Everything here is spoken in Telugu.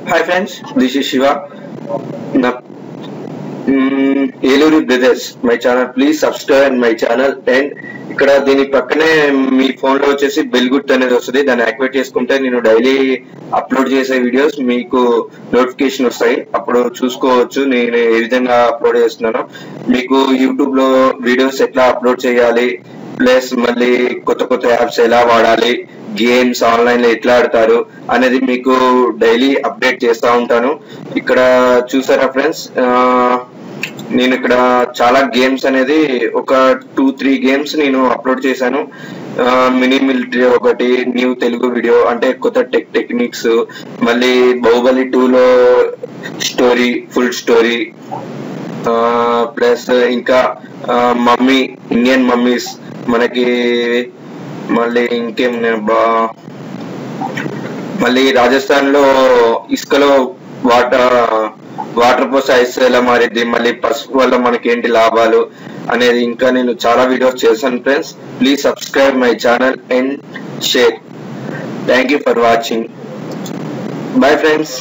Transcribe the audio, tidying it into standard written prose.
Hi friends, this is Shiva. Eluri Brothers, my channel. Please subscribe my channel and ఇక్కడ దీని పక్కనే మీ ఫోన్ లో వచ్చేసి బెల్ గుర్తు అనేది వస్తుంది. దాన్ని యాక్టివేట్ చేసుకుంటే నేను డైలీ అప్లోడ్ చేసే వీడియోస్ మీకు నోటిఫికేషన్ వస్తాయి. అప్పుడు చూసుకోవచ్చు నేను ఏ విధంగా అప్లోడ్ చేస్తున్నానో. మీకు యూట్యూబ్ లో వీడియోస్ ఎట్లా అప్లోడ్ చేయాలి, ప్లస్ మళ్ళీ కొత్త కొత్త యాప్స్ ఎలా వాడాలి, గేమ్స్ ఆన్లైన్ లో ఎట్లా ఆడతారు అనేది మీకు డైలీ అప్డేట్ చేస్తూ ఉంటాను. ఇక్కడ చూసారా ఫ్రెండ్స్, నేను ఇక్కడ చాలా గేమ్స్ అనేది ఒక 2-3 గేమ్స్ నేను అప్లోడ్ చేశాను. మినీ మిలిటరీ ఒకటి, న్యూ తెలుగు వీడియో అంటే కొత్త టెక్నిక్స్, మళ్ళీ బాహుబలి 2లో స్టోరీ, ఫుల్ స్టోరీ, ప్లస్ ఇంకా మమ్మీ, ఇండియన్ మమ్మీస్ మనకి, మళ్ళీ ఇంకేం మళ్ళీ రాజస్థాన్ లో ఇసుకలో వాటర్ పోసి ఐస్ ఎలా మారిద్ది, మళ్ళీ పసుపు వల్ల మనకి ఏంటి లాభాలు అనేది ఇంకా నేను చాలా వీడియోస్ చేశాను friends. Please subscribe my channel and share. Thank you for watching. Bye friends.